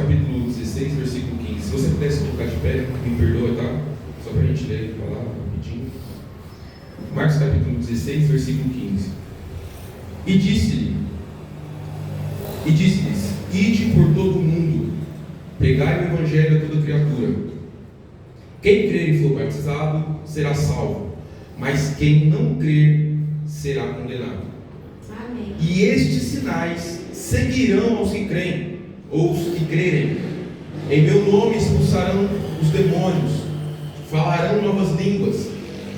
capítulo 16, versículo 15. Se você pudesse colocar de pé, me perdoa, tá? Só para a gente ler a palavra rapidinho. Marcos capítulo 16, versículo 15. E disse-lhes: ide por todo o mundo, pregai o evangelho a toda criatura. Quem crer e for batizado será salvo, mas quem não crer será condenado. Amém. E estes sinais seguirão aos que creem, ou os que crerem. Em meu nome expulsarão os demônios, falarão novas línguas,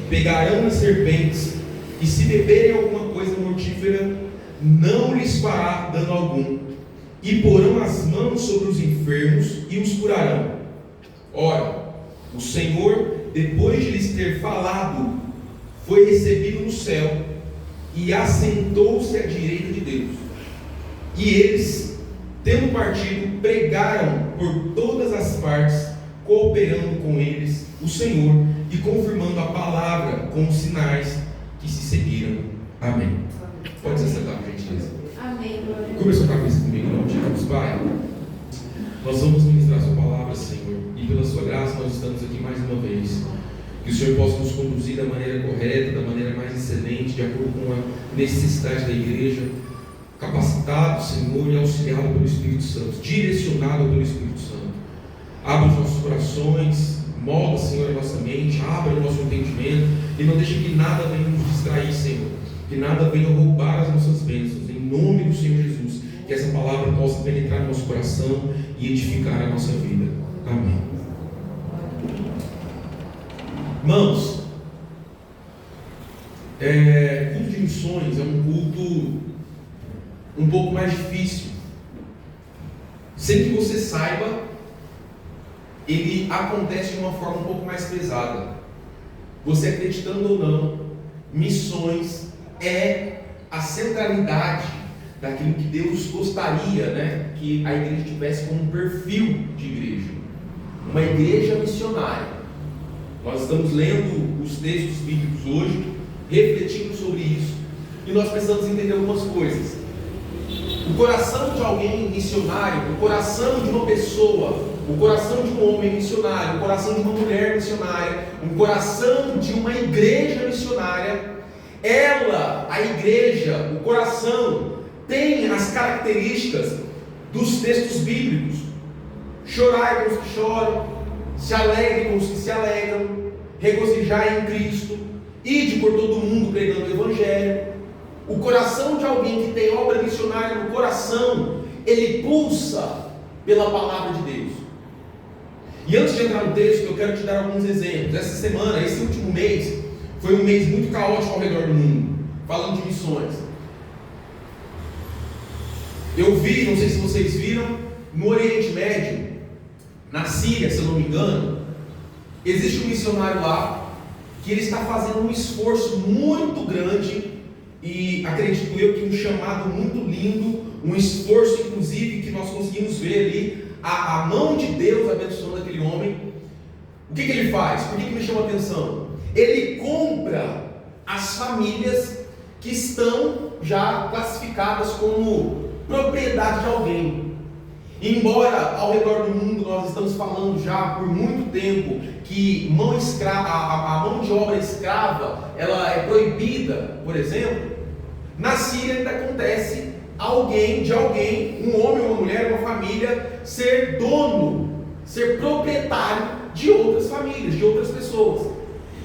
pegarão nas serpentes, e se beberem alguma coisa mortífera, não lhes fará dano algum, e porão as mãos sobre os enfermos e os curarão. Ora, o Senhor, depois de lhes ter falado, foi recebido no céu e assentou-se à direita de Deus. E eles, tendo partido, pregaram por todas as partes, cooperando com eles o Senhor e confirmando a palavra com os sinais que se seguiram. Amém. Pode se sentar, por gentileza. Amém. Curva sua cabeça comigo, em nome de Jesus. Pai, nós vamos ministrar sua palavra, Senhor, e pela sua graça nós estamos aqui mais uma vez. Que o Senhor possa nos conduzir da maneira correta, da maneira mais excelente, de acordo com a necessidade da igreja, capacitado, Senhor, e auxiliado pelo Espírito Santo, direcionado pelo Espírito Santo. Abra os nossos corações, molda, Senhor, a nossa mente, abra o nosso entendimento, e não deixe que nada venha nos distrair, Senhor, que nada venha roubar as nossas bênçãos, em nome do Senhor Jesus, que essa palavra possa penetrar no nosso coração e edificar a nossa vida. Amém. Irmãos, culto de missões é um culto um pouco mais difícil. Sem que você saiba, ele acontece de uma forma um pouco mais pesada. Você acreditando ou não, missões é a centralidade daquilo que Deus gostaria, que a igreja tivesse como um perfil de igreja. Uma igreja missionária. Nós estamos lendo os textos bíblicos hoje, refletindo sobre isso, e nós precisamos entender algumas coisas. O coração de alguém missionário, o coração de uma pessoa, o coração de um homem missionário, o coração de uma mulher missionária, o coração de uma igreja missionária, a igreja, o coração, tem as características dos textos bíblicos. Chorai com os que choram, se alegrem com os que se alegram, regozijai em Cristo, ide por todo o mundo pregando o Evangelho. O coração de alguém que tem obra missionária no coração, ele pulsa pela palavra de Deus. E antes de entrar no texto, eu quero te dar alguns exemplos. Essa semana, esse último mês, foi um mês muito caótico ao redor do mundo, falando de missões. Eu vi, não sei se vocês viram, no Oriente Médio, na Síria, se eu não me engano, existe um missionário lá que ele está fazendo um esforço muito grande e acredito eu que um chamado muito lindo, um esforço inclusive que nós conseguimos ver ali a mão de Deus abençoando aquele homem. O que ele faz? Por que me chama a atenção? Ele compra as famílias que estão já classificadas como propriedade de alguém. Embora ao redor do mundo nós estamos falando já por muito tempo que a mão de obra escrava ela é proibida, por exemplo, na Síria ainda acontece um homem ou uma mulher, uma família, ser dono, ser proprietário de outras famílias, de outras pessoas.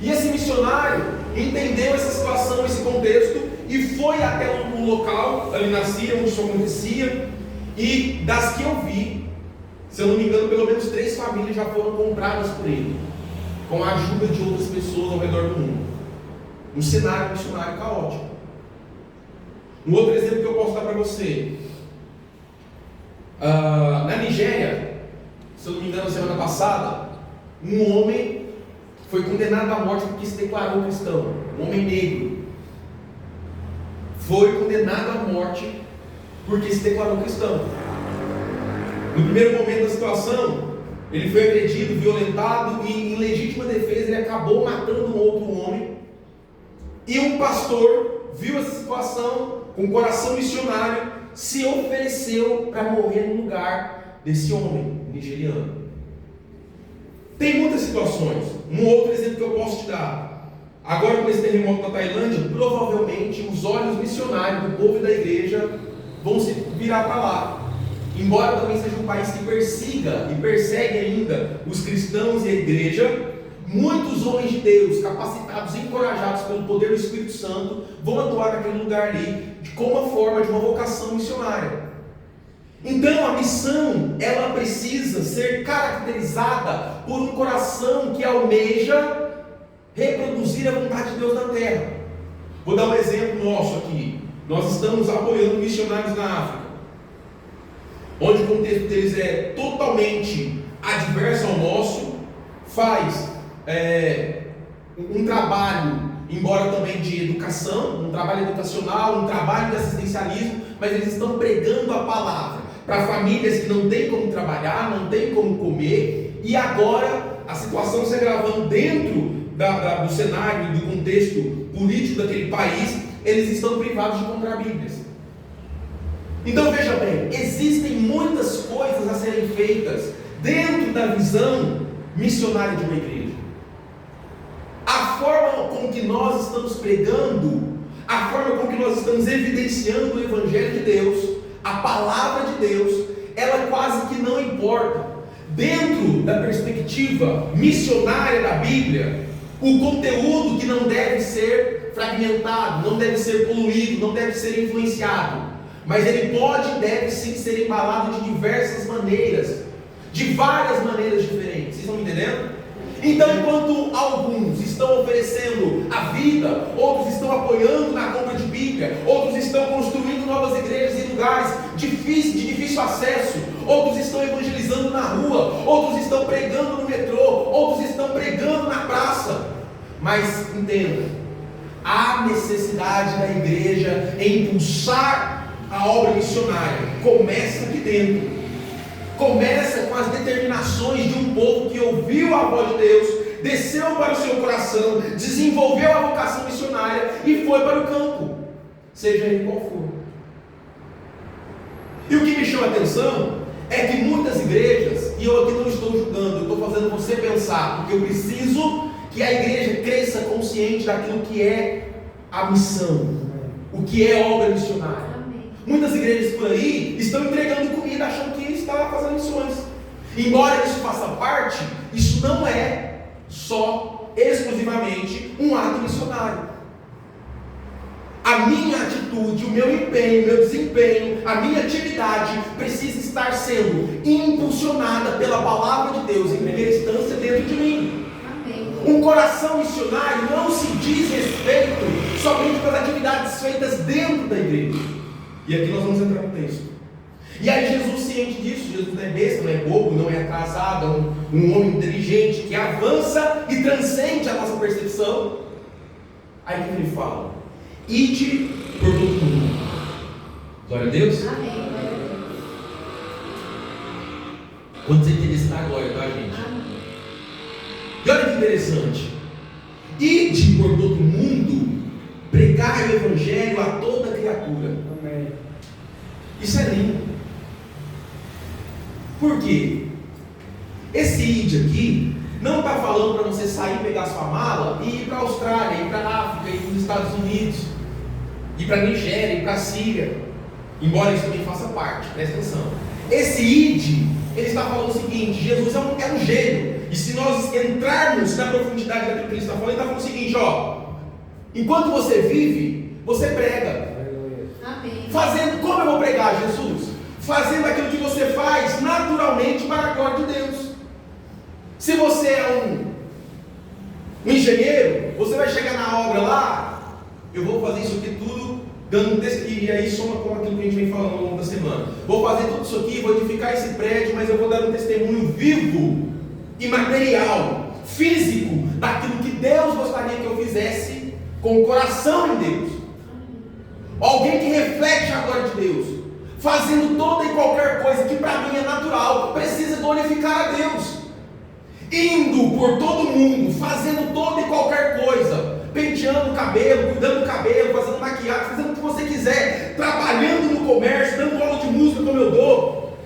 E esse missionário entendeu essa situação, esse contexto, e foi até um local ali na Síria onde isso acontecia. E das que eu vi, se eu não me engano, pelo menos 3 famílias já foram compradas por ele, com a ajuda de outras pessoas ao redor do mundo. Um cenário missionário caótico. Um outro exemplo que eu posso dar para você, na Nigéria, se eu não me engano, semana passada, um homem foi condenado à morte porque se declarou cristão. Um homem negro foi condenado à morte porque se declarou cristão. No primeiro momento da situação, ele foi agredido, violentado, e em legítima defesa ele acabou matando um outro homem. E um pastor viu essa situação, com coração missionário, se ofereceu para morrer no lugar desse homem nigeriano. Tem muitas situações. Um outro exemplo que eu posso te dar. Agora, com esse terremoto da Tailândia, provavelmente os olhos missionários do povo e da igreja vão se virar para lá. Embora também seja um país que persiga e persegue ainda os cristãos e a igreja, muitos homens de Deus, capacitados e encorajados pelo poder do Espírito Santo, vão atuar naquele lugar ali como uma forma de uma vocação missionária. Então a missão, ela precisa ser caracterizada por um coração que almeja reproduzir a vontade de Deus na terra. Vou dar um exemplo nosso aqui. Nós estamos apoiando missionários na África, onde o contexto deles é totalmente adverso ao nosso, faz um trabalho, embora também de educação, um trabalho educacional, um trabalho de assistencialismo, mas eles estão pregando a palavra para famílias que não têm como trabalhar, não têm como comer, e agora a situação se agravando dentro do cenário, do contexto político daquele país, eles estão privados de comprar Bíblias. Então veja bem, existem muitas coisas a serem feitas dentro da visão missionária de uma igreja. A forma com que nós estamos pregando, a forma com que nós estamos evidenciando o Evangelho de Deus, a palavra de Deus, ela quase que não importa. Dentro da perspectiva missionária da Bíblia, o conteúdo que não deve ser fragmentado, não deve ser poluído, não deve ser influenciado, mas ele pode e deve sim ser embalado de diversas maneiras, de várias maneiras diferentes. Vocês estão me entendendo? Então, enquanto alguns estão oferecendo a vida, outros estão apoiando na compra de Bíblia, outros estão construindo novas igrejas em lugares de difícil acesso, outros estão evangelizando na rua, outros estão pregando no metrô, outros estão pregando na praça. Mas entenda, há necessidade da igreja em impulsar a obra missionária. Começa aqui dentro. Começa com as determinações de um povo que ouviu a voz de Deus, desceu para o seu coração, desenvolveu a vocação missionária e foi para o campo, seja ele qual for. E o que me chama a atenção é que muitas igrejas, e eu aqui não estou julgando, eu estou fazendo você pensar, porque eu preciso que a igreja cresça consciente daquilo que é a missão, o que é obra missionária. Muitas igrejas por aí estão entregando comida achando que está fazendo missões. Embora isso faça parte, isso não é só exclusivamente um ato missionário. A minha atitude, o meu empenho, o meu desempenho, a minha atividade precisa estar sendo impulsionada pela palavra de Deus em primeira instância dentro de mim. Um coração missionário não se diz respeito somente pelas atividades feitas dentro da igreja. E aqui nós vamos entrar no texto. E aí Jesus, ciente disso, Jesus não é besta, não é bobo, não é atrasado, é um homem inteligente que avança e transcende a nossa percepção. Aí que ele fala: ide por todo mundo. Glória a Deus. Amém. Quando você entender isso, dá glória, tá, gente? Amém. E olha que interessante: ide por todo mundo, pregai o Evangelho a toda criatura. Amém. Isso é lindo. Por quê? Esse id aqui não está falando para você sair, pegar sua mala e ir para a Austrália, ir para a África, ir para os Estados Unidos, ir para a Nigéria, ir para a Síria, embora isso também faça parte, presta atenção. Esse id, ele está falando o seguinte: Jesus é um gênio, e se nós entrarmos na profundidade daquilo que ele está falando, ele está falando o seguinte: ó, enquanto você vive, você prega. Amém. Fazendo, como eu vou pregar, Jesus? Fazendo aquilo que você faz naturalmente para a glória de Deus. Se você é um engenheiro, você vai chegar na obra lá, eu vou fazer isso aqui tudo, dando e aí soma com aquilo que a gente vem falando ao longo da semana. Vou fazer tudo isso aqui, vou edificar esse prédio, mas eu vou dar um testemunho vivo e material, físico, daquilo que Deus gostaria que eu fizesse com o coração em Deus. Alguém que reflete a glória de Deus, fazendo toda e qualquer coisa que para mim é natural, precisa glorificar a Deus. Indo por todo mundo, fazendo toda e qualquer coisa, penteando o cabelo, cuidando do cabelo, fazendo maquiagem, fazendo o que você quiser, trabalhando no comércio, dando aula de música como eu dou,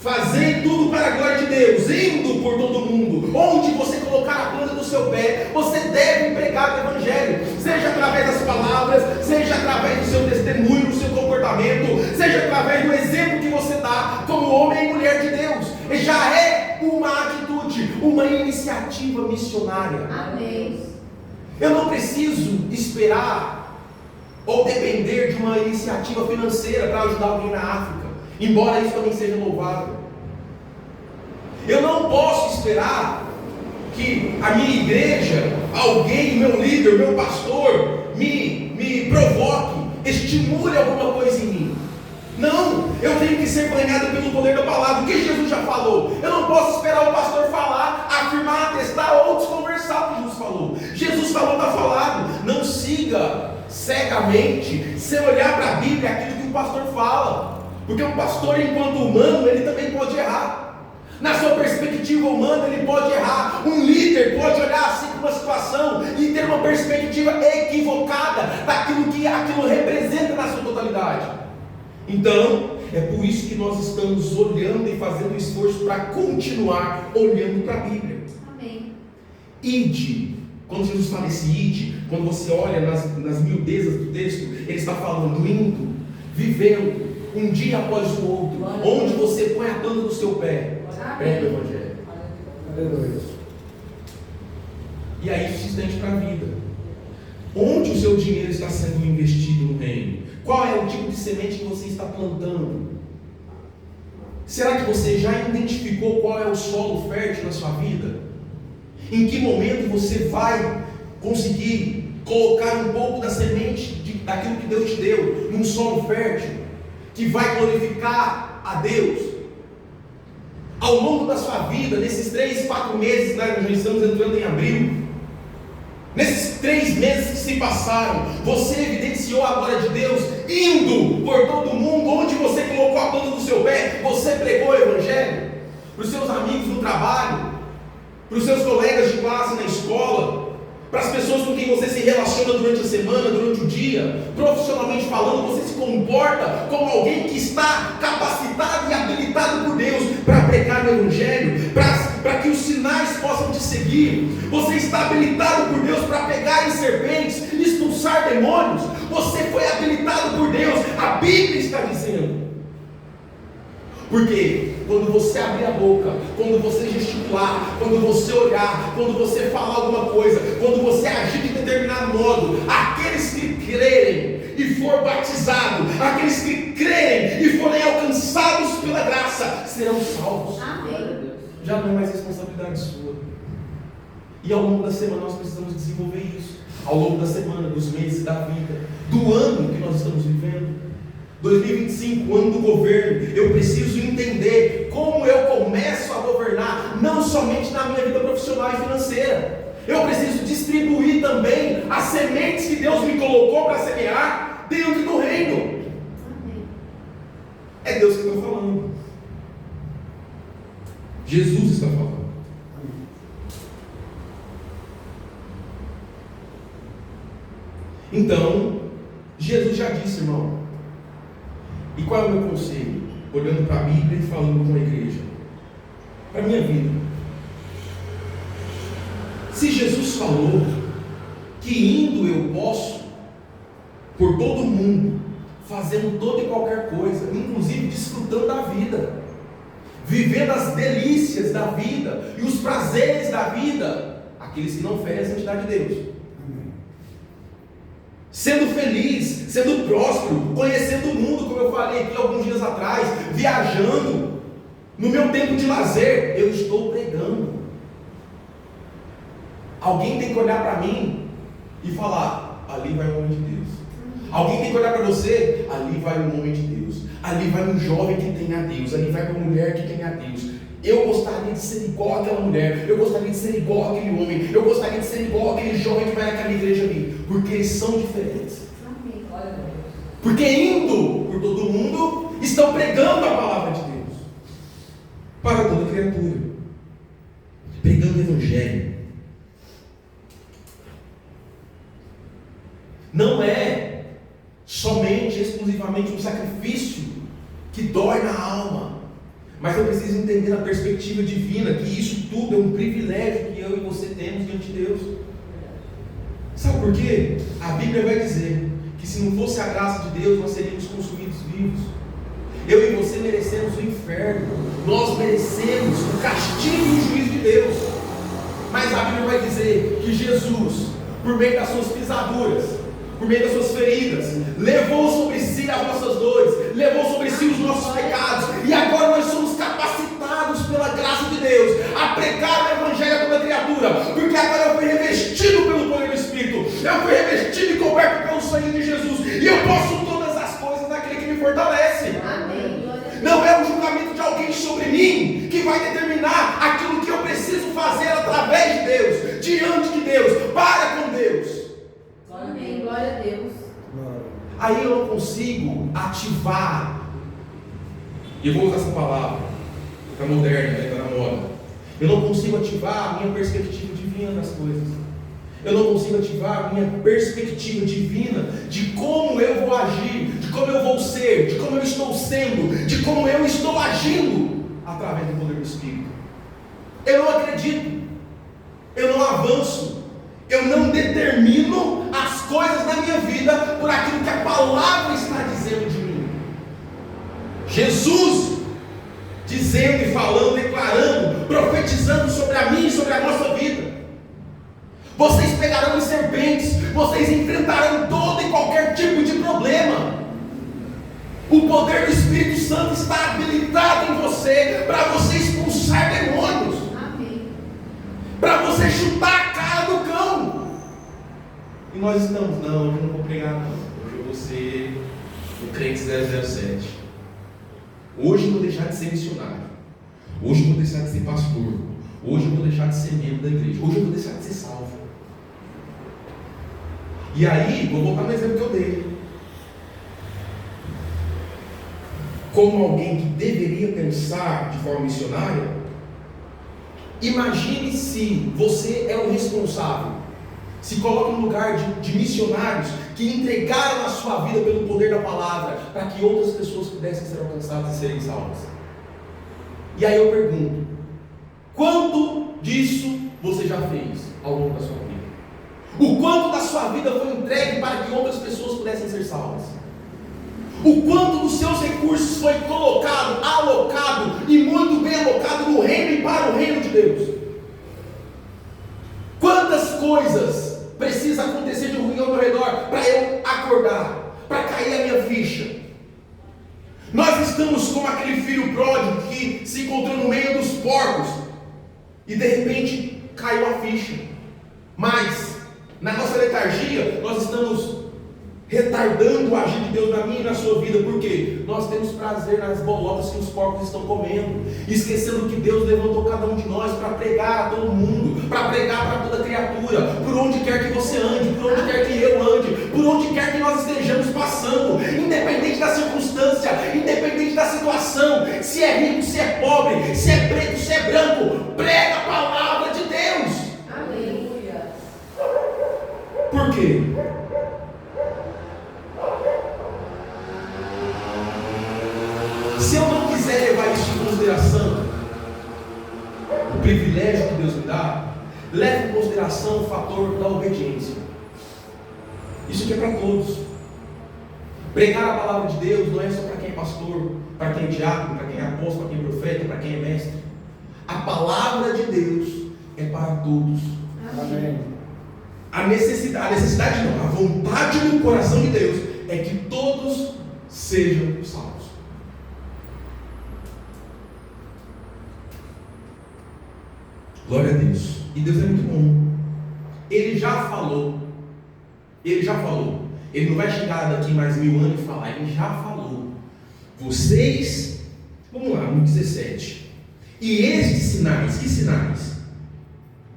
fazendo tudo para a glória de Deus, indo por todo mundo, onde você colocar a planta do seu pé, você deve pregar o Evangelho, seja através das palavras, seja através do seu testemunho, do seu comportamento, seja através do exemplo que você dá como homem e mulher de Deus. Já é uma atitude, uma iniciativa missionária. Amém. Eu não preciso esperar ou depender de uma iniciativa financeira para ajudar alguém na África, embora isso também seja louvável. Eu não posso esperar que a minha igreja, alguém, meu líder, meu pastor, me provoque, estimule alguma coisa em mim. Não, eu tenho que ser banhado pelo poder da palavra. O que Jesus já falou? Eu não posso esperar o pastor falar, afirmar, atestar ou desconversar o que Jesus falou. Jesus falou, está falado. Não siga cegamente, sem olhar para a Bíblia, aquilo que o pastor fala. Porque o pastor, enquanto humano, ele também pode errar. Na sua perspectiva humana, ele pode errar. Um líder pode olhar assim para uma situação e ter uma perspectiva equivocada daquilo que aquilo representa na sua totalidade. Então, é por isso que nós estamos olhando e fazendo um esforço para continuar olhando para a Bíblia. Amém. Ide. Quando Jesus fala esse ide, quando você olha nas miudezas do texto, ele está falando indo, vivendo, um dia após o outro, onde você põe a planta do seu pé. Prega o Evangelho. Aleluia. E aí isso se estende para a vida. Onde o seu dinheiro está sendo investido no reino? Qual é o tipo de semente que você está plantando? Será que você já identificou qual é o solo fértil na sua vida? Em que momento você vai conseguir colocar um pouco da semente daquilo que Deus te deu num solo fértil, que vai glorificar a Deus? Ao longo da sua vida, nesses 3, 4 meses, né, nós já estamos entrando em abril, nesses 3 meses que se passaram, você evidenciou a glória de Deus, indo por todo mundo, onde você colocou a planta do seu pé, você pregou o Evangelho, para os seus amigos no trabalho, para os seus colegas de classe na escola, para as pessoas com quem você se relaciona durante a semana, durante o dia, profissionalmente falando, você se comporta como alguém que está capacitado e habilitado por Deus para pregar o Evangelho, para que os sinais possam te seguir. Você está habilitado por Deus para pegar em serpentes, expulsar demônios. Você foi habilitado por Deus, a Bíblia está dizendo. Porque quando você abrir a boca, quando você gesticular, quando você olhar, quando você falar alguma coisa, quando você agir de determinado modo, aqueles que crerem e for batizados, aqueles que crerem e forem alcançados pela graça, serão salvos. Amém. Já não é mais responsabilidade sua. E ao longo da semana nós precisamos desenvolver isso. Ao longo da semana, dos meses, da vida, do ano que nós estamos vivendo. 2025, ano do governo, eu preciso entender como eu começo a governar, não somente na minha vida profissional e financeira. Eu preciso distribuir também as sementes que Deus me colocou para semear dentro do reino. Amém. É Deus que está falando. Jesus está falando. Então, Jesus já disse, irmão. E qual é o meu conselho? Olhando para a Bíblia e falando com a igreja. Para a minha vida. Se Jesus falou que indo eu posso, por todo mundo, fazendo toda e qualquer coisa, inclusive desfrutando da vida, vivendo as delícias da vida e os prazeres da vida, aqueles que não ferem a santidade de Deus. Sendo feliz, sendo próspero, conhecendo o mundo, como eu falei aqui alguns dias atrás, viajando, no meu tempo de lazer, eu estou pregando. Alguém tem que olhar para mim e falar, ali vai um homem de Deus. Alguém tem que olhar para você, ali vai um homem de Deus. Ali vai um jovem que tem a Deus, ali vai uma mulher que tem a Deus. Eu gostaria de ser igual àquela mulher, eu gostaria de ser igual àquele homem, eu gostaria de ser igual àquele jovem que vai naquela igreja ali, porque eles são diferentes. Amém. Porque indo por todo mundo, estão pregando a palavra de Deus para toda criatura, pregando o Evangelho. Não é somente, exclusivamente um sacrifício que dói na alma, mas eu preciso entender a perspectiva divina, que isso tudo é um privilégio que eu e você temos diante de Deus. Sabe por quê? A Bíblia vai dizer que se não fosse a graça de Deus, nós seríamos consumidos vivos. Eu e você merecemos o inferno, nós merecemos o castigo e o juízo de Deus. Mas a Bíblia vai dizer que Jesus, por meio das suas pisaduras, por meio das suas feridas, levou sobre si as nossas dores, levou sobre si os nossos pecados, e agora nós somos capacitados pela graça de Deus a pregar o Evangelho a toda criatura, porque agora eu fui revestido pelo poder do Espírito, eu fui revestido e coberto pelo sangue de Jesus, e eu posso todas as coisas naquele que me fortalece. Amém. Não é o julgamento de alguém sobre mim que vai determinar aquilo que eu preciso fazer através de Deus, diante de Deus, para com Deus. Amém, glória a Deus. Aí eu não consigo ativar, e eu vou usar essa palavra, está moderna, está na moda. Eu não consigo ativar a minha perspectiva divina das coisas. Eu não consigo ativar a minha perspectiva divina de como eu vou agir, de como eu vou ser, de como eu estou sendo, de como eu estou agindo através do poder do Espírito. Eu não acredito, eu não avanço, eu não determino as coisas na minha vida por aquilo que a palavra está dizendo de mim. Jesus dizendo e falando, declarando, profetizando sobre a mim e sobre a nossa vida. Vocês pegarão em serpentes, vocês enfrentarão todo e qualquer tipo de problema. O poder do Espírito Santo está habilitado em você para você expulsar demônios. Amém. Para você chutar a cara do cão. E nós estamos, não, eu não vou pregar não. Hoje eu vou ser o crente 007. Hoje eu vou deixar de ser missionário. Hoje eu vou deixar de ser pastor. Hoje eu vou deixar de ser membro da igreja. Hoje eu vou deixar de ser salvo. E aí, vou voltar no exemplo que eu dei. Como alguém que deveria pensar de forma missionária, imagine se você é o responsável. Se coloque no lugar de missionários que entregaram a sua vida pelo poder da palavra para que outras pessoas pudessem ser alcançadas e serem salvas. E aí eu pergunto, quanto disso você já fez ao longo da sua vida? O quanto da sua vida foi entregue para que outras pessoas pudessem ser salvas? O quanto dos seus recursos foi colocado, alocado e muito bem alocado no reino e para o reino de Deus? Quantas coisas precisa acontecer de ruim ao meu redor para eu acordar, para cair a minha ficha? Nós estamos como aquele filho pródigo que se encontrou no meio dos porcos e de repente caiu a ficha. Mas na nossa letargia nós estamos retardando o agir de Deus na minha e na sua vida, porque nós temos prazer nas bolotas que os porcos estão comendo, esquecendo que Deus levantou cada um de nós para pregar a todo mundo, para pregar para toda criatura, por onde quer que você ande, por onde quer que eu ande, por onde quer que nós estejamos passando, independente da circunstância, independente da situação, se é rico, se é pobre, se é preto, se é branco, prega a palavra de Deus. Aleluia. Por quê? Se eu não quiser levar isso em consideração, o privilégio que Deus me dá, leve em consideração o fator da obediência. Isso aqui é para todos. Pregar a palavra de Deus não é só para quem é pastor, para quem é diácono, para quem é apóstolo, para quem é profeta, para quem é mestre. A palavra de Deus é para todos. Amém. A necessidade não, a vontade no coração de Deus é que todos sejam salvos. Glória a Deus. E Deus é muito bom. Ele já falou. Ele não vai chegar daqui mais 1000 anos e falar. Ele já falou. Vocês, vamos lá, no 17. E estes sinais, que sinais?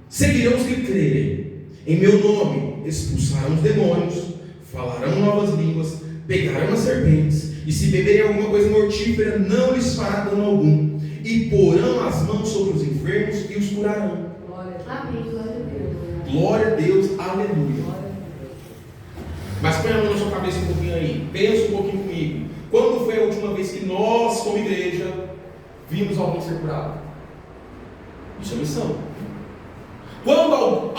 Seguirão os que crerem. Em meu nome expulsarão os demônios, falarão novas línguas, pegarão as serpentes, e se beberem alguma coisa mortífera, não lhes fará dano algum. E porão as mãos sobre os enfermos e os curarão. Amém, glória a Deus. Glória a Deus, aleluia. Mas põe a mão na sua cabeça um pouquinho aí. Pensa um pouquinho comigo. Quando foi a última vez que nós, como igreja, vimos alguém ser curado. Isso é missão. Quando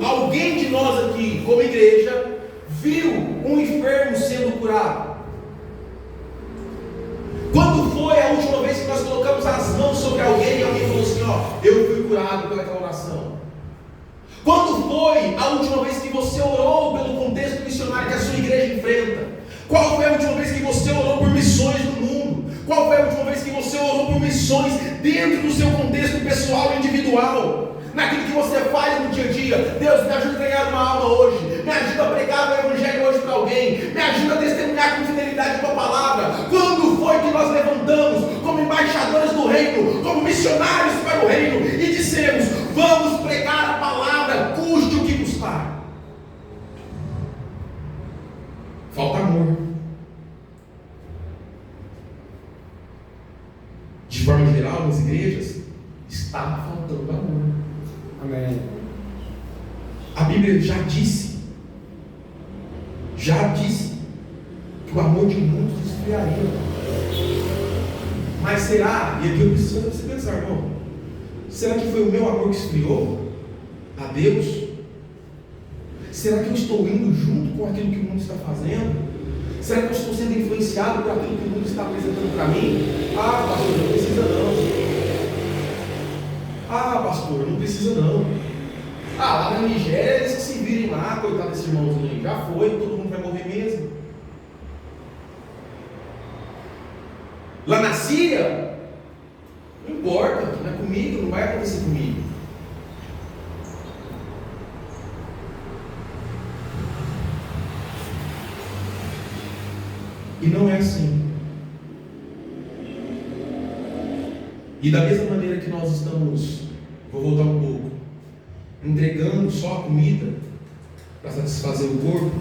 alguém de nós aqui, como igreja, viu um enfermo sendo curado? Quando foi a última vez que nós colocamos as mãos sobre alguém e alguém falou assim, ó, eu fui curado pelaquela oração? Quando foi a última vez que você orou pelo contexto missionário que a sua igreja enfrenta? Qual foi a última vez que você orou por missões no mundo? Qual foi a última vez que você orou por missões dentro do seu contexto pessoal e individual? Naquilo que você faz no dia a dia. Deus, me ajuda a ganhar uma alma hoje. Me ajuda a pregar o evangelho hoje para alguém. Me ajuda a testemunhar com fidelidade a tua palavra. Quando foi que nós levantamos como embaixadores do reino, como missionários para o reino e dissemos, vamos pregar a palavra, custe o que custar? Falta amor. De forma geral, nas igrejas, está faltando amor. Amém. A Bíblia já disse que o amor de muitos esfriaria. Mas será, e aqui eu preciso fazer você pensar, irmão, será que foi o meu amor que esfriou a Deus? Será que eu estou indo junto com aquilo que o mundo está fazendo? Será que eu estou sendo influenciado por aquilo que o mundo está apresentando para mim? Ah, pastor, não precisa não. Ah, pastor, não precisa não. Ah, lá na Nigéria eles que se virem lá, coitado desse irmãozinho aí. Já foi, todo mundo vai morrer mesmo. Lá na Síria, não importa, não é comigo, não vai acontecer comigo. E não é assim. E da mesma maneira que nós estamos, vou voltar um pouco, entregando só a comida para satisfazer o corpo,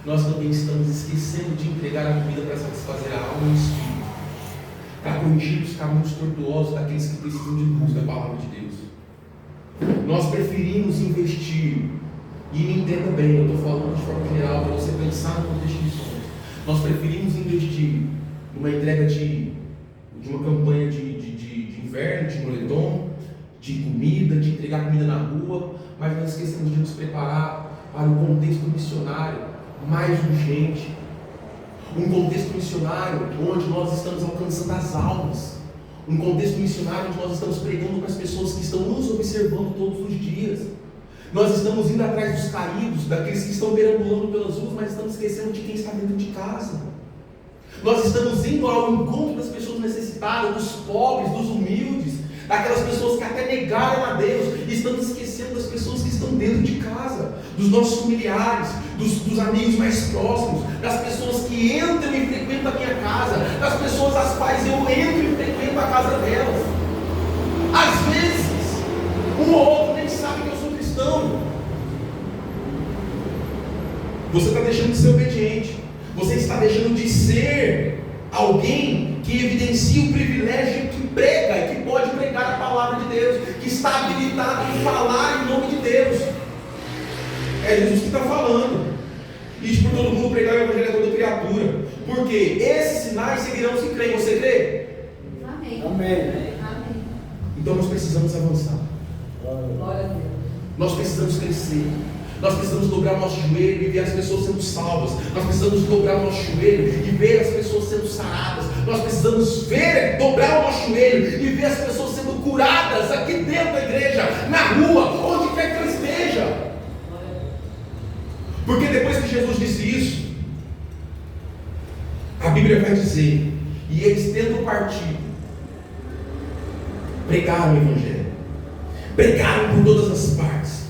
nós também estamos esquecendo de entregar a comida para satisfazer a alma e o espírito, para corrigir os caminhos tortuosos daqueles que precisam de luz da palavra de Deus. Nós preferimos investir, e me entenda bem, eu estou falando de forma geral para você pensar no contexto de missões. Nós preferimos investir numa entrega de uma campanha de inverno, de moletom, de comida, de entregar comida na rua, mas nós esquecemos de nos preparar para um contexto missionário mais urgente, um contexto missionário onde nós estamos alcançando as almas, um contexto missionário onde nós estamos pregando para as pessoas que estão nos observando todos os dias. Nós estamos indo atrás dos caídos, daqueles que estão perambulando pelas ruas, mas estamos esquecendo de quem está dentro de casa. Nós estamos indo ao encontro das pessoas necessitadas, dos pobres, dos humildes, daquelas pessoas que até negaram a Deus, e estamos esquecendo das pessoas que estão dentro de casa, dos nossos familiares, dos amigos mais próximos, das pessoas que entram e frequentam a minha casa, das pessoas às quais eu entro e frequento a casa delas. Às vezes, um ou outro nem sabe que eu sou cristão. Você está deixando de ser obediente. Você está deixando de ser alguém que evidencia o privilégio que prega e que pode pregar a palavra de Deus, que está habilitado em falar em nome de Deus. É Jesus que está falando. E por todo mundo pregar o evangelho a toda criatura. Porque esses sinais seguirão se creem. Você crê? Amém. Amém. Amém. Então nós precisamos avançar. Glória a Deus. Nós precisamos crescer. Nós precisamos dobrar o nosso joelho e ver as pessoas sendo salvas. Nós precisamos dobrar o nosso joelho e ver as pessoas sendo saradas. Nós precisamos dobrar o nosso joelho e ver as pessoas sendo curadas aqui dentro da igreja, na rua, onde quer que ela esteja. Porque depois que Jesus disse isso, a Bíblia vai dizer, e eles tendo partido, pregaram o evangelho, pregaram por todas as partes.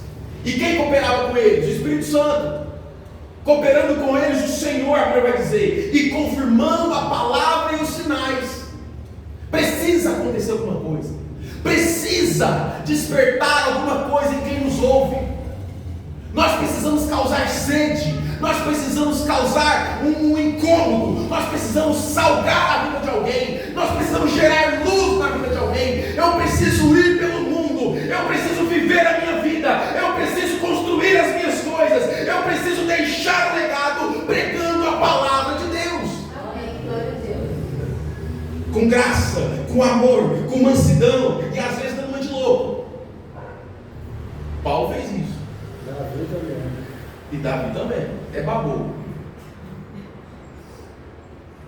E quem cooperava com eles? O Espírito Santo. Cooperando com eles, o Senhor, a Bíblia vai dizer, e confirmando a palavra e os sinais. Precisa acontecer alguma coisa. Precisa despertar alguma coisa em quem nos ouve. Nós precisamos causar sede. Nós precisamos causar um incômodo. Nós precisamos salgar a vida de alguém. Nós precisamos gerar luz na vida de alguém. Eu preciso ir pelo mundo. Eu preciso viver a minha vida. Eu preciso construir as minhas coisas. Eu preciso deixar um legado pregando a palavra de Deus. Amém. Glória a Deus. Com graça, com amor, com mansidão, e às vezes dando uma de louco. Paulo fez isso. Davi também. E Davi também. É babou.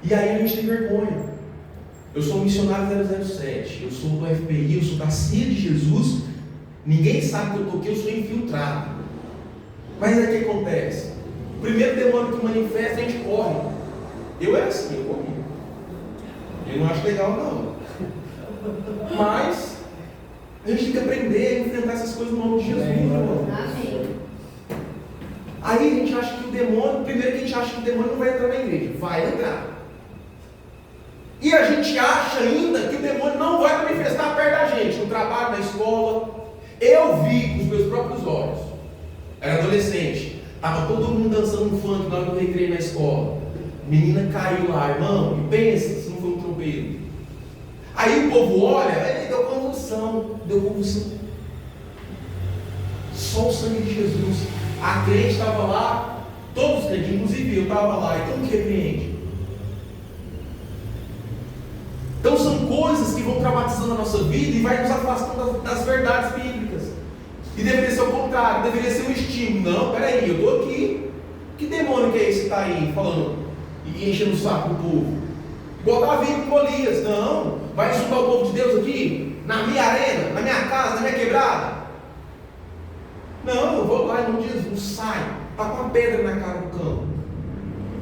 E aí a gente tem vergonha. Eu sou um missionário 007, eu sou do FBI, eu sou da Cia de Jesus. Ninguém sabe que eu estou aqui, eu sou infiltrado. Mas aí o que acontece? O primeiro demônio que manifesta, a gente corre. Eu era assim, eu corri. Eu não acho legal não. Mas a gente tem que aprender a enfrentar essas coisas no nome de Jesus. Amém. Aí a gente acha que o demônio, primeiro que a gente acha que o demônio não vai entrar na igreja. Vai entrar. E a gente acha ainda que o demônio não vai manifestar perto da gente, no trabalho, na escola. Eu vi com os meus próprios olhos. Era adolescente. Estava todo mundo dançando um funk na hora do recreio na escola. Menina caiu lá, irmão, e pensa se não foi um trompeiro. Aí o povo olha, ele deu convulsão. Só o sangue de Jesus. A crente estava lá, todos os crentes, inclusive eu estava lá, e como que repreende? Então são coisas que vão traumatizando a nossa vida e vai nos afastando das verdades bíblicas. E deveria ser o contrário, deveria ser um estímulo. Não, peraí, eu estou aqui. Que demônio que é esse que está aí falando e enchendo o saco do povo? Igual Davi com Golias. Não, vai insultar o povo de Deus aqui, na minha arena, na minha casa, na minha quebrada. Não, eu vou lá em nome de Jesus, sai. Está com a pedra na cara do campo.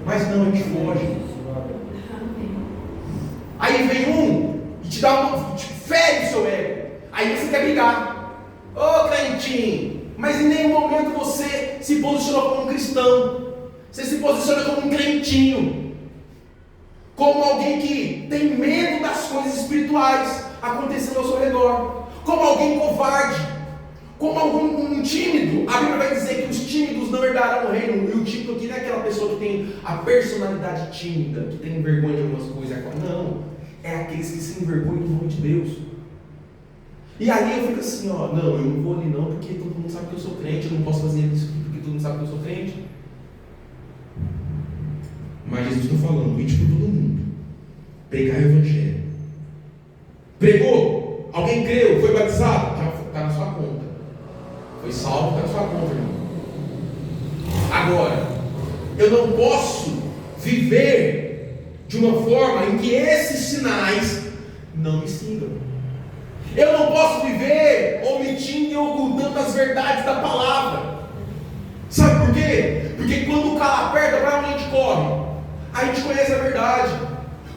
Mas não, a gente foge. Aí vem um e te dá uma, te fere o seu ego. Aí você quer brigar. Ô crentinho, mas em nenhum momento você se posicionou como um cristão. Você se posiciona como um crentinho. Como alguém que tem medo das coisas espirituais acontecendo ao seu redor. Como alguém covarde. Como algum tímido. A Bíblia vai dizer que os tímidos não herdarão o reino. E o tímido aqui não é aquela pessoa que tem a personalidade tímida, que tem vergonha de algumas coisas. Não. É aqueles que se envergonham do nome de Deus. E aí eu fico assim, ó, não, eu não vou ali não, porque todo mundo sabe que eu sou crente, eu não posso fazer isso aqui porque todo mundo sabe que eu sou crente. Mas Jesus está falando, ide por todo mundo, pregar o evangelho. Pregou, alguém creu, foi batizado, já está na sua conta. Foi salvo, está na sua conta, irmão. Agora, eu não posso viver de uma forma em que esses sinais não me sigam. Eu não posso viver omitindo e ocultando as verdades da palavra. Sabe por quê? Porque quando o calo aperta, para onde a gente corre? A gente conhece a verdade.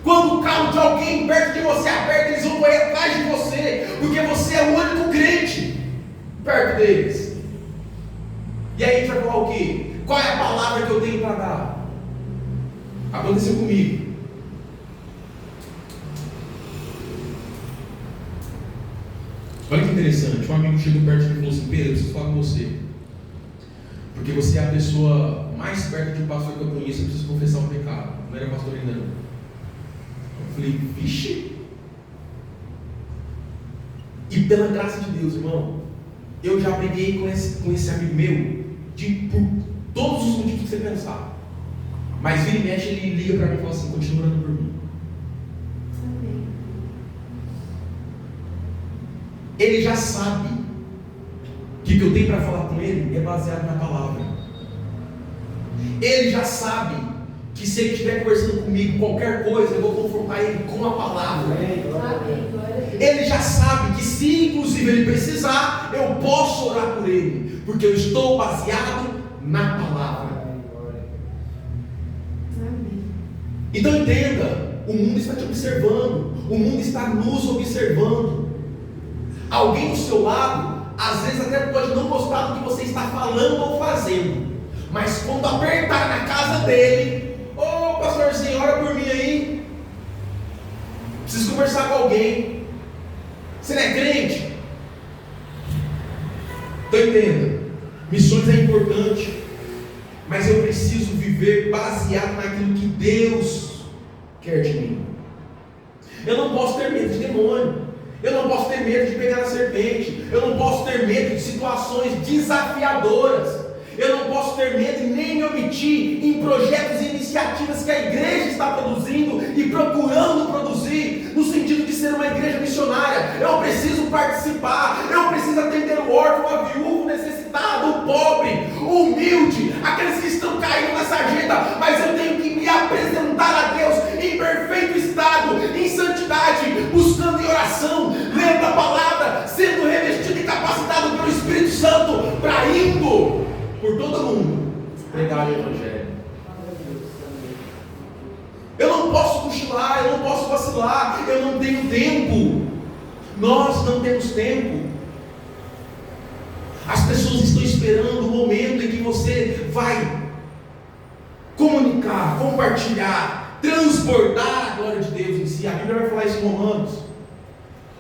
Quando o calo de alguém perto de você aperta, eles vão correr atrás de você, porque você é o único crente perto deles. E aí a gente vai falar o quê? Qual é a palavra que eu tenho para dar? Aconteceu comigo. Olha que interessante, um amigo chegou perto de mim e falou assim: Pedro, eu preciso falar com você, porque você é a pessoa mais perto de um pastor que eu conheço, eu preciso confessar um pecado. Não era pastor ainda não. Eu falei, vixe. E pela graça de Deus, irmão, eu já briguei com esse amigo meu por todos os motivos que você pensar. Mas vira e mexe, ele liga para mim e fala assim: continua orando por mim. Ele já sabe que o que eu tenho para falar com ele é baseado na palavra. Ele já sabe que se ele estiver conversando comigo qualquer coisa, eu vou confrontar ele com a palavra. Ele já sabe que se inclusive ele precisar, eu posso orar por ele, porque eu estou baseado na palavra. Então entenda, o mundo está te observando, o mundo está nos observando. Alguém do seu lado, às vezes até pode não gostar do que você está falando ou fazendo, mas quando apertar na casa dele, ô pastorzinho, ora por mim aí, preciso conversar com alguém. Você não é crente? Então entenda, missões é importante, mas eu preciso viver baseado naquilo que Deus quer de mim. Eu não posso ter medo de demônio. Eu não posso ter medo de pegar a serpente. Eu não posso ter medo de situações desafiadoras. Eu não posso ter medo e nem me omitir em projetos e iniciativas que a igreja está produzindo e procurando produzir, no sentido de ser uma igreja missionária, eu preciso participar, eu preciso atender o órfão, a viúva, o necessitado, o pobre, o humilde, aqueles que estão caindo na sarjeta, mas eu tenho que me apresentar a Deus em perfeito estado, em santidade, buscando em oração, lendo a palavra, sendo revestido e capacitado pelo Espírito Santo, para indo por todo mundo pregar o Evangelho. Eu não posso cochilar, eu não posso vacilar, eu não tenho tempo. Nós não temos tempo. As pessoas estão esperando o momento em que você vai comunicar, compartilhar, transportar a glória de Deus em si. A Bíblia vai falar isso em Romanos.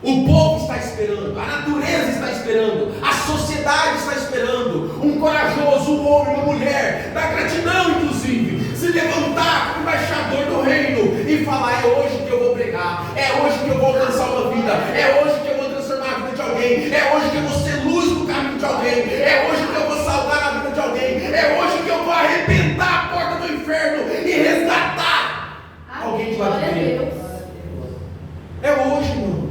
O povo está esperando, a natureza está esperando, a sociedade está esperando um corajoso, um homem, uma mulher, da gratidão inclusive, se levantar como embaixador do reino e falar: é hoje que eu vou pregar, é hoje que eu vou alcançar uma vida, é hoje que eu vou transformar a vida de alguém, é hoje que eu vou ser luz no caminho de alguém, é hoje que eu vou salvar a vida de alguém, é hoje que eu vou arrebentar a porta do inferno e resgatar alguém de lá de dentro. É hoje, irmão.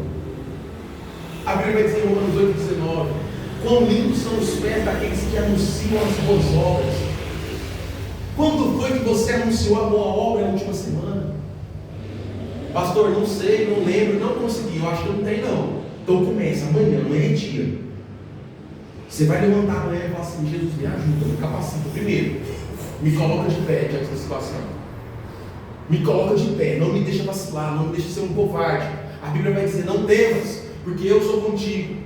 A Bíblia vai dizer em Romanos 8,19: quão lindos são os pés daqueles que anunciam as boas obras. Quando foi que você anunciou a boa obra na última semana? Pastor, não sei, não lembro, não consegui, eu acho que não tem não. Então começa, amanhã é dia. Você vai levantar amanhã e falar assim: Jesus, me ajuda, me capacita. Primeiro, me coloca de pé diante da situação. Me coloca de pé, não me deixa vacilar, não me deixa ser um covarde. A Bíblia vai dizer: não temas, porque eu sou contigo.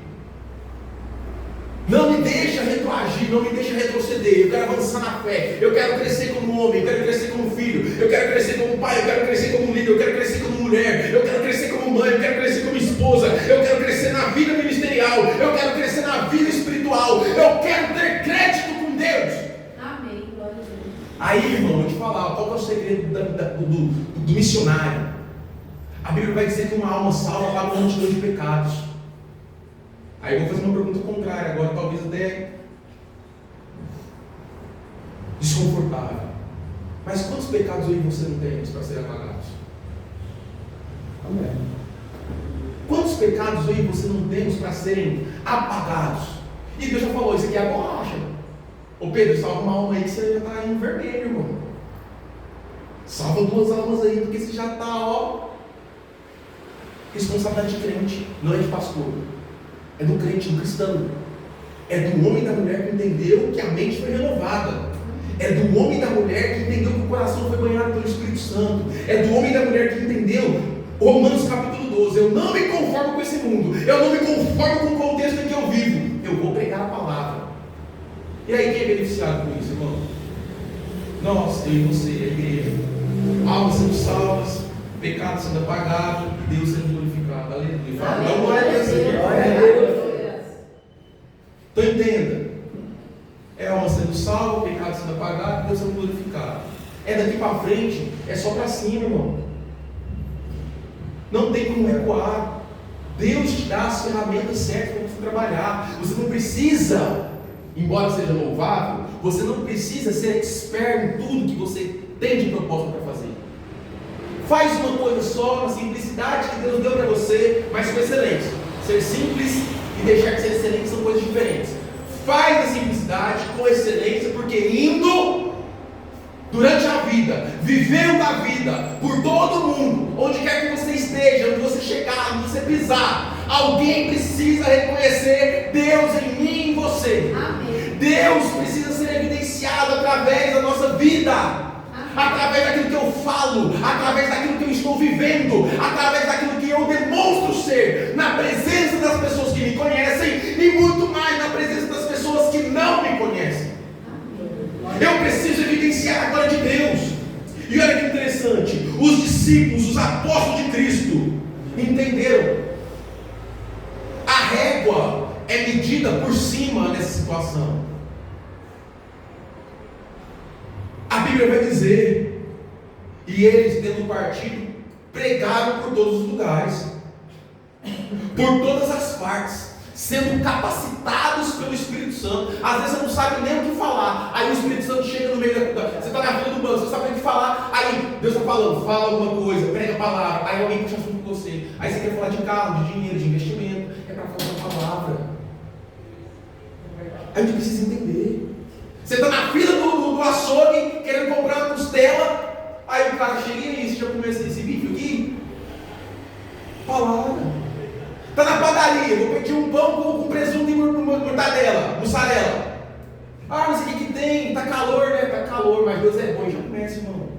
Não me deixa retroagir, não me deixa retroceder. Eu quero avançar na fé, eu quero crescer como homem, eu quero crescer como filho, eu quero crescer como pai, eu quero crescer como líder, eu quero crescer como mulher, eu quero crescer como mãe, eu quero crescer como esposa, eu quero crescer na vida ministerial, eu quero crescer na vida espiritual, eu quero ter crédito com Deus. Amém, glória a Deus. Aí, irmão, eu vou te falar, qual que é o segredo do missionário? A Bíblia vai dizer que uma alma salva paga uma multidão de pecados. Aí eu vou fazer uma pergunta contrária agora, talvez até desconfortável. Mas quantos pecados aí você não tem para serem apagados? Amém. Quantos pecados aí você não temos para serem apagados? E Deus já falou: isso aqui é a borracha. Ô Pedro, salva uma alma aí que você já está indo vermelho, irmão. Salva 2 almas aí, porque você já está, ó. Responsabilidade de crente, não é de pastor. É do crente, do cristão. É do homem e da mulher que entendeu que a mente foi renovada. É do homem e da mulher que entendeu que o coração foi banhado pelo Espírito Santo. É do homem e da mulher que entendeu Romanos capítulo 12. Eu não me conformo com esse mundo. Eu não me conformo com o contexto em que eu vivo. Eu vou pregar a palavra. E aí, quem é beneficiado com isso, irmão? Nós, eu e você, a igreja. Almas sendo salvas, pecado sendo apagado, Deus sendo glorificado. Aleluia. Não glória a Deus aqui. Então entenda. É alma sendo salva, pecado sendo apagado, Deus sendo glorificado. É daqui para frente, é só para cima, irmão. Não tem como recuar. Deus te dá as ferramentas certas para você trabalhar. Você não precisa, embora seja louvável, você não precisa ser expert em tudo que você tem de propósito para fazer. Faz uma coisa só, na simplicidade que Deus deu para você, mas com excelência. Ser simples e deixar de ser excelente são coisas diferentes. Faz a simplicidade com excelência, porque indo durante a vida, vivendo a vida por todo mundo, onde quer que você esteja, onde você chegar, onde você pisar, alguém precisa reconhecer Deus em mim e em você. Amém. Deus precisa ser evidenciado através da nossa vida. Através daquilo que eu falo, através daquilo que eu estou vivendo, através daquilo que eu demonstro ser, na presença das pessoas que me conhecem e muito mais na presença das pessoas que não me conhecem. Eu preciso evidenciar a glória de Deus. E olha que interessante, os discípulos, os apóstolos de Cristo entenderam. A régua é medida por cima nessa situação. A Bíblia vai dizer: e eles, tendo partido, pregaram por todos os lugares, por todas as partes, sendo capacitados pelo Espírito Santo. Às vezes você não sabe nem o que falar, aí o Espírito Santo chega no meio da... Você está na fila do banco, você não sabe nem o que falar, aí Deus está falando, fala alguma coisa, prega a palavra, aí alguém puxa assunto com você, Aí você quer falar de carro, de dinheiro, de investimento. É para falar da palavra. Aí a gente precisa entender. Você está na fila do açougue, querendo comprar uma costela. Aí o cara chega e aí, você já começa esse vídeo aqui? Palavra. Está na padaria, vou pedir um pão com presunto e mortadela, mussarela. Ah, não sei o que tem, tá calor, né? Tá calor, mas Deus é bom. Já começa, irmão.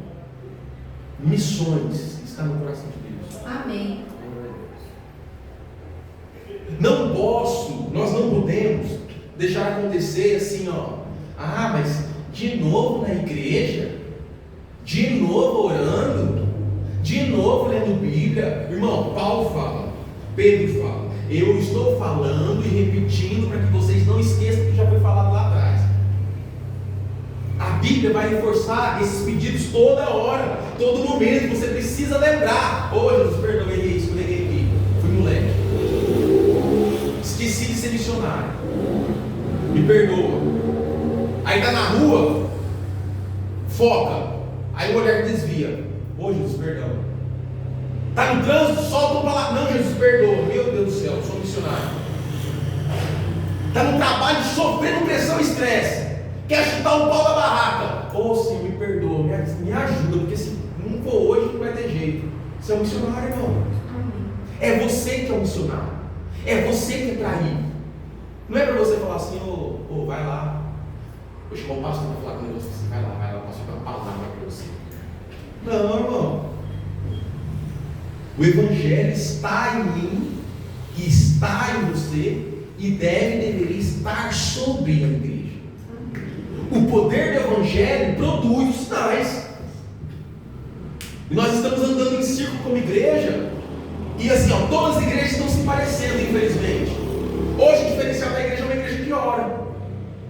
Missões está no coração de Deus. Amém. Nós não podemos deixar acontecer assim, ó. Ah, mas de novo na igreja, de novo orando, de novo lendo Bíblia. Irmão, Paulo fala, Pedro fala. Eu estou falando e repetindo para que vocês não esqueçam o que já foi falado lá atrás. A Bíblia vai reforçar esses pedidos toda hora, todo momento. Você precisa lembrar. Ô Jesus, perdoa, errei isso, errei aqui. Fui moleque. Esqueci de ser missionário. Me perdoa. Aí tá na rua, foca. Aí o olhar desvia. Ô Jesus, perdão. Tá no trânsito, solta uma palavra. Não, Jesus, perdoa. Meu Deus do céu, eu sou missionário. Tá no trabalho, sofrendo pressão e estresse. Quer chutar o pau da barraca. Ô Senhor, me perdoa, me ajuda, porque se não for hoje, não vai ter jeito. Você é um missionário, irmão. É você que é um missionário. É você que é traído. Não é para você falar assim, ô, vai lá. Vou chamar o pastor para falar com você. Vai lá, o pastor vai uma palavra para você. Não, irmão. O Evangelho está em mim, e está em você, e deveria estar sobre a igreja. O poder do Evangelho produz os sinais. E nós estamos andando em círculo como igreja. E assim, ó, todas as igrejas estão se parecendo, infelizmente. Hoje o diferencial da igreja é uma igreja que ora.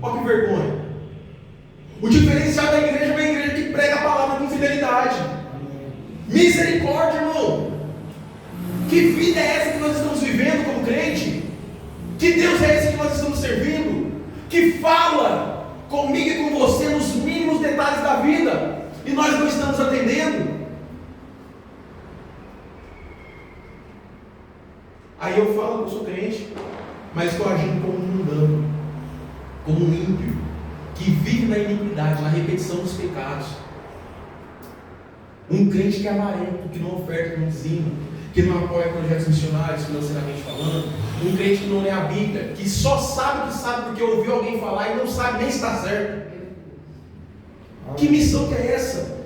Olha que vergonha. O diferencial da igreja é uma igreja que prega a palavra com fidelidade. Misericórdia, irmão. Que vida é essa que nós estamos vivendo como crente? Que Deus é esse que nós estamos servindo? Que fala comigo e com você nos mínimos detalhes da vida, e nós não estamos atendendo. Aí eu falo que eu sou crente, mas estou agindo como um mundano, como um ímpio, que vive na iniquidade, na repetição dos pecados. Um crente que é avarento, que não oferta, que não dizima, que não apoia projetos missionários, financeiramente falando. Um crente que não lê a Bíblia, que só sabe que sabe porque ouviu alguém falar e não sabe nem se está certo. Que missão que é essa?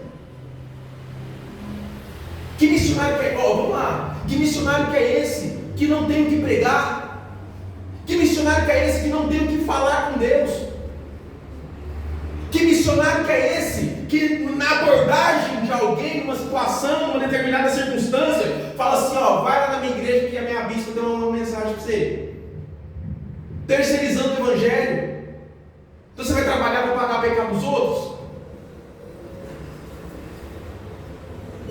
Que missionário que é? Vamos lá. Que missionário que é esse que não tem o que pregar? Que missionário que é esse que não tem o que falar com Deus? Que missionário que é esse que na abordagem de alguém, numa situação, numa determinada circunstância, fala assim, ó, vai lá na minha igreja que a minha bispa deu uma mensagem para você. Terceirizando o Evangelho. Então você vai trabalhar para pagar pecado dos outros?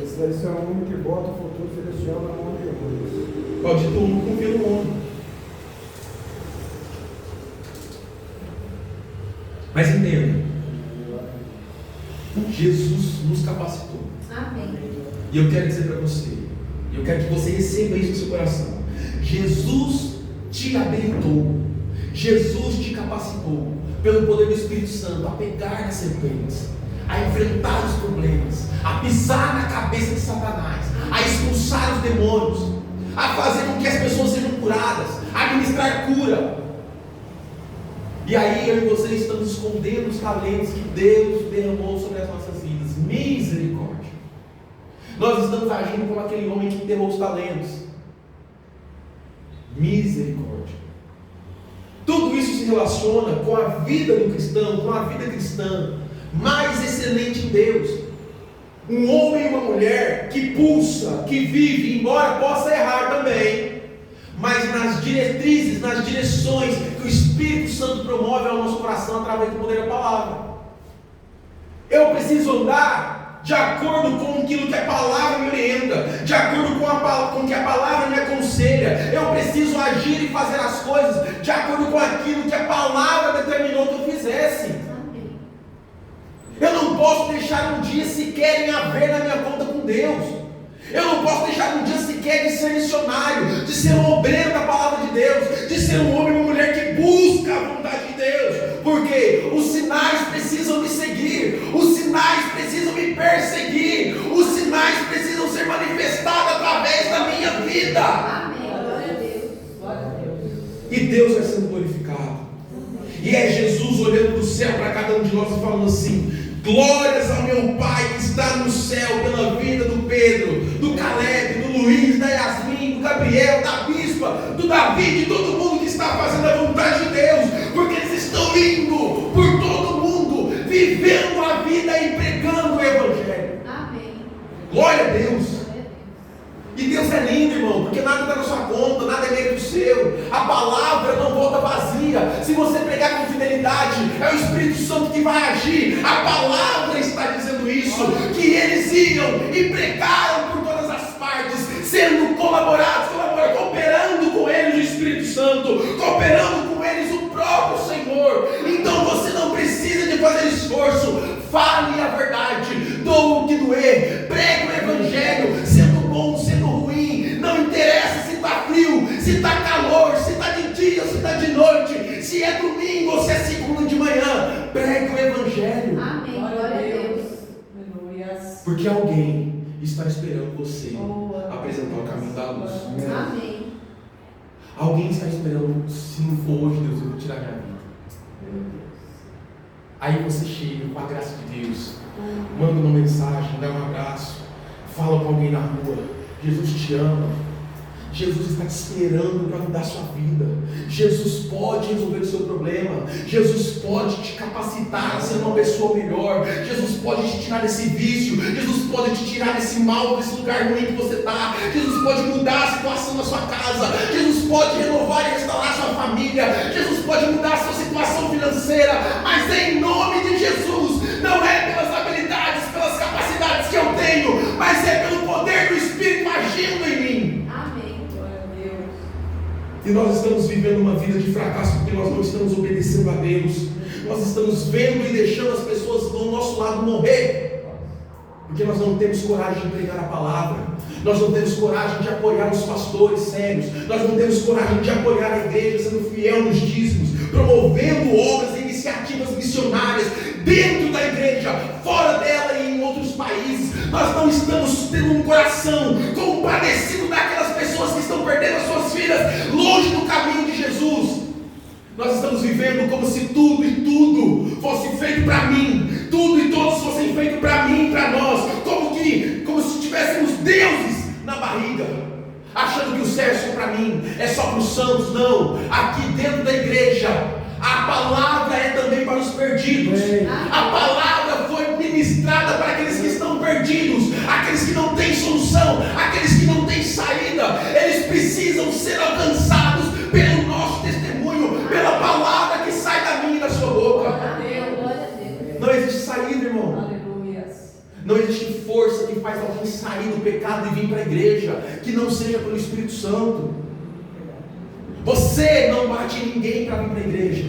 Esse daí é um homem que bota o futuro celestial na mão de Deus. Ó, de todo mundo confia no homem. Mas entenda, Jesus nos capacitou. Amém. E eu quero dizer para você, eu quero que você receba isso no seu coração. Jesus te habilitou, Jesus te capacitou, pelo poder do Espírito Santo, a pegar nas serpentes, a enfrentar os problemas, a pisar na cabeça de Satanás, a expulsar os demônios, a fazer com que as pessoas sejam curadas, a ministrar cura. E aí eu e você estamos escondendo os talentos que Deus derramou sobre as nossas vidas. Misericórdia. Nós estamos agindo como aquele homem que enterrou os talentos. Misericórdia. Tudo isso se relaciona com a vida do cristão, com a vida cristã mais excelente em Deus. Um homem e uma mulher que pulsa, que vive, embora possa errar também, mas nas diretrizes, nas direções que o Espírito Santo promove ao nosso coração através do poder da palavra. Eu preciso andar de acordo com aquilo que a palavra me orienta, de acordo com o que a palavra me aconselha. Eu preciso agir e fazer as coisas de acordo com aquilo que a palavra determinou que eu fizesse. Eu não posso deixar um dia sequer em haver na minha conta com Deus. Eu não posso deixar um dia sequer de ser missionário, de ser um obreiro da palavra de Deus, de ser um homem e uma mulher que busca a vontade de Deus, porque os sinais precisam me seguir, os sinais precisam me perseguir, os sinais precisam ser manifestados através da minha vida. Amém. Glória a Deus. Glória a Deus. E Deus vai sendo glorificado. E é Jesus olhando do céu para cada um de nós e falando assim: glórias ao meu Pai que está no céu, pela vida do Pedro, do Caleb, do Luiz, da Yasmin, do Gabriel, da Bispa, do Davi, de todo mundo que está fazendo a vontade de Deus, porque eles estão indo por todo mundo, vivendo a vida e pregando o Evangelho. Amém. Glória a Deus. Glória a Deus. E Deus é lindo, irmão, porque nada está na sua conta, nada é mérito seu. A palavra não volta vazia. Se você pregar com fidelidade, é o Espírito Santo que vai agir. A palavra está dizendo isso, que eles iam e pregaram por todas as partes, sendo cooperando com eles o Espírito Santo, cooperando com eles o próprio Senhor. Então você não precisa de fazer esforço. Fale a verdade, doa o que doer, pregue o Evangelho, sendo bom, sendo ruim, não interessa se está frio, se está calor, se está de dia, se está de noite, se é domingo ou se é segunda de manhã, pregue o Evangelho. Amém. Glória a Deus. Porque alguém está esperando você apresentar o caminho da luz. Amém. Alguém está esperando, se não for hoje, Deus, eu vou tirar minha vida. Aí você chega com a graça de Deus, manda uma mensagem, dá um abraço, fala com alguém na rua: Jesus te ama, Jesus está te esperando para mudar a sua vida, Jesus pode resolver o seu problema, Jesus pode te capacitar a ser uma pessoa melhor, Jesus pode te tirar desse vício, Jesus pode te tirar desse mal, desse lugar ruim que você está, Jesus pode mudar a situação da sua casa, Jesus pode renovar e restaurar a sua família, Jesus pode mudar a sua situação financeira, mas em nome de Jesus, não é pelas habilidades, pelas capacidades que eu tenho, mas é pelo poder do Espírito agindo em mim. Amém. Glória a Deus. E nós estamos vivendo uma vida de fracasso porque nós não estamos obedecendo a Deus. Nós estamos vendo e deixando as pessoas do nosso lado morrer, porque nós não temos coragem de pregar a palavra, nós não temos coragem de apoiar os pastores sérios, nós não temos coragem de apoiar a igreja sendo fiel nos dízimos, promovendo obras e iniciativas missionárias dentro da igreja, fora dela e em outros países. Nós não estamos tendo um coração compadecido daquelas pessoas que estão perdendo as suas vidas longe do caminho de Jesus. Nós estamos vivendo como se tudo e tudo fosse feito para mim, tudo e todos fossem feitos para mim e para nós, como se tivéssemos deuses na barriga, achando que o céu é só para mim, é só para os santos. Não, aqui dentro da igreja a palavra é também para os perdidos. A palavra foi ministrada para aqueles que estão perdidos, aqueles que não têm solução, aqueles que não têm saída. Eles precisam ser alcançados pelo nosso testemunho, pela palavra que sai da minha e da sua boca. Não existe saída, irmão. Não existe força que faz alguém sair do pecado e vir para a igreja que não seja pelo Espírito Santo. Você não bate em ninguém para vir para a igreja.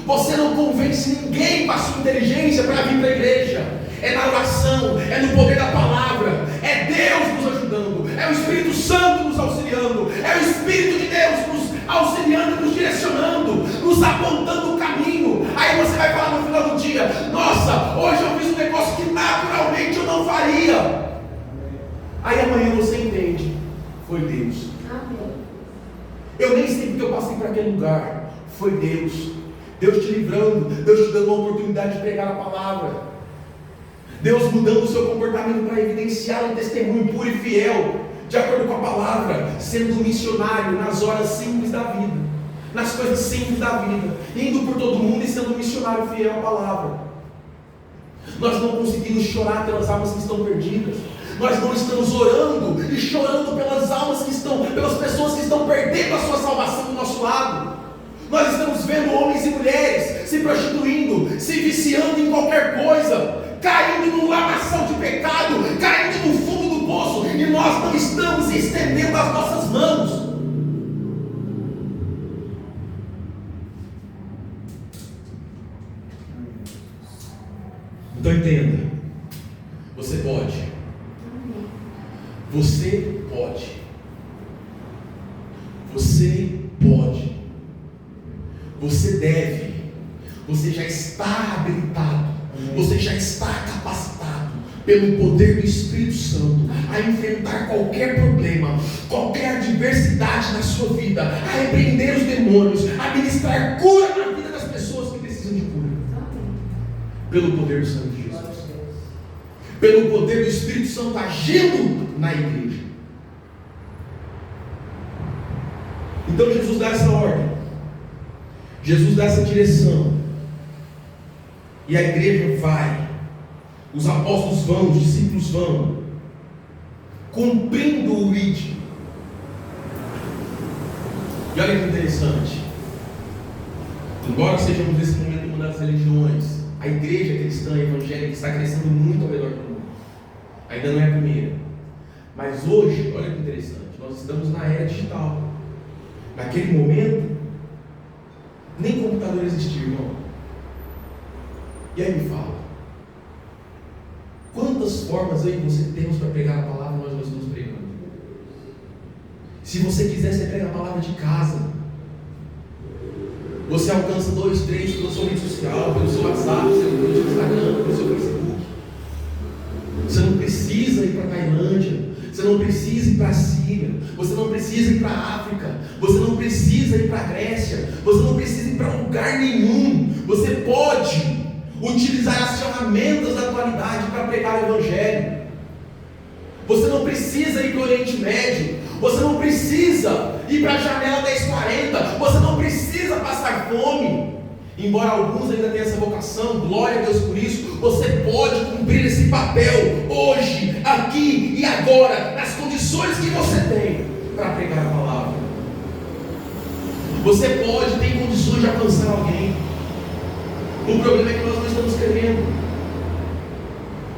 Você não convence ninguém com a sua inteligência para vir para a igreja. É na oração, é no poder da palavra, é Deus nos ajudando, é o Espírito Santo nos auxiliando, é o Espírito de Deus nos auxiliando, nos direcionando, nos apontando o caminho. Aí você vai falar no final do dia: nossa, hoje eu fiz um negócio que naturalmente eu não faria. Aí amanhã você entende: foi Deus. Eu nem sei porque eu passei por aquele lugar. Foi Deus. Deus te livrando, Deus te dando uma oportunidade de pregar a palavra, Deus mudando o seu comportamento para evidenciar um testemunho puro e fiel, de acordo com a palavra, sendo um missionário nas horas simples da vida, nas coisas simples da vida, indo por todo mundo e sendo um missionário fiel à palavra. Nós não conseguimos chorar pelas almas que estão perdidas. Nós não estamos orando e chorando pelas almas que estão, pelas pessoas que estão perdendo a sua salvação do nosso lado. Nós estamos vendo homens e mulheres se prostituindo, se viciando em qualquer coisa, caindo num lamaçal de pecado, caindo no fundo do poço, e nós não estamos estendendo as nossas mãos. Então entenda, você pode. Você pode. Você pode. Você deve. Você já está habilitado. Você já está capacitado pelo poder do Espírito Santo a enfrentar qualquer problema, qualquer adversidade na sua vida, a repreender os demônios, a ministrar cura na vida das pessoas que precisam de cura. Pelo poder do Santo de Jesus. Pelo poder do Espírito Santo agindo na igreja. Então Jesus dá essa ordem. Jesus dá essa direção. E a igreja vai. Os apóstolos vão, os discípulos vão, cumprindo o id. E olha que interessante. Embora sejamos nesse momento uma das religiões, a igreja cristã evangélica está crescendo muito ao redor do mundo. Ainda não é a primeira. Mas hoje, olha que interessante, nós estamos na era digital. Naquele momento, nem computador existia, irmão. E aí me fala, quantas formas aí você temos para pregar a palavra nós estamos pregando? Se você quiser, você prega a palavra de casa. Você alcança 2, 3 pela sua rede social, pelo seu WhatsApp, pelo seu Instagram, pelo seu Facebook. Você não precisa ir para a Tailândia. Você não precisa ir para a Síria. Você não precisa ir para a África. Você não precisa ir para a Grécia. Você não precisa ir para lugar nenhum. Você pode utilizar as ferramentas da atualidade para pregar o Evangelho. Você não precisa ir para o Oriente Médio. Você não precisa ir para a janela 1040. Você não precisa passar fome. Embora alguns ainda tenham essa vocação, glória a Deus por isso, você pode cumprir esse papel hoje, aqui e agora, nas condições que você tem para pregar a palavra. Você pode, tem condições de alcançar alguém. O problema é que nós não estamos querendo.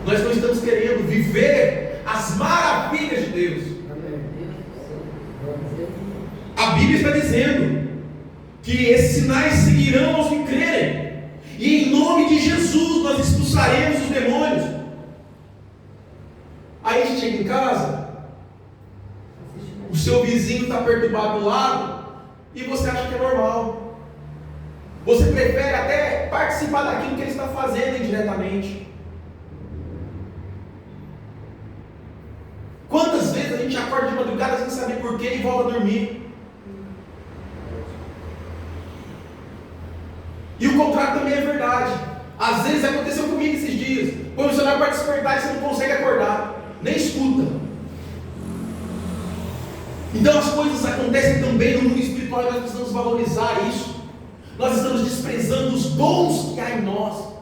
Nós não estamos querendo viver as maravilhas de Deus. A Bíblia está dizendo que esses sinais seguirão aos que crerem, e em nome de Jesus nós expulsaremos os demônios. Aí a gente chega em casa, o seu vizinho está perturbado do lado, e você acha que é normal. Você prefere até participar daquilo que ele está fazendo indiretamente. Quantas vezes a gente acorda de madrugada sem saber porquê e volta a dormir? E o contrário também é verdade. Às vezes aconteceu comigo esses dias. Põe o celular para despertar e você não consegue acordar, nem escuta. Então as coisas acontecem também no mundo espiritual e nós precisamos valorizar isso. Nós estamos desprezando os dons que há em nós.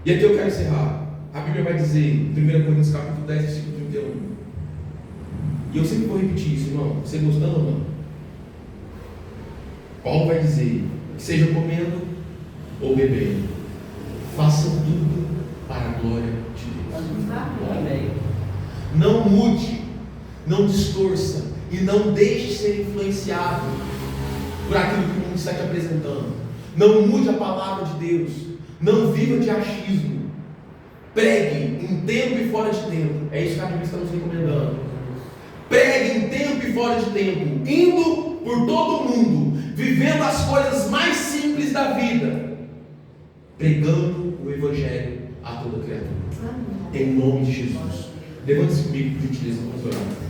E aqui eu quero encerrar. A Bíblia vai dizer, em 1 Coríntios capítulo 10, versículo 31. E eu sempre vou repetir isso, irmão. Você gostando ou não? Paulo vai dizer que seja comendo ou bebendo, façam tudo para a glória de Deus. Amém. Não mude, não distorça e não deixe ser influenciado por aquilo que o mundo está te apresentando. Não mude a palavra de Deus. Não viva de achismo. Pregue em tempo e fora de tempo. É isso que a Bíblia está nos recomendando. Pregue em tempo e fora de tempo, indo por todo o mundo, vivendo as coisas mais simples da vida, pregando o Evangelho a toda criatura. Em nome de Jesus. Levante-se comigo, por gentileza, vamos orar.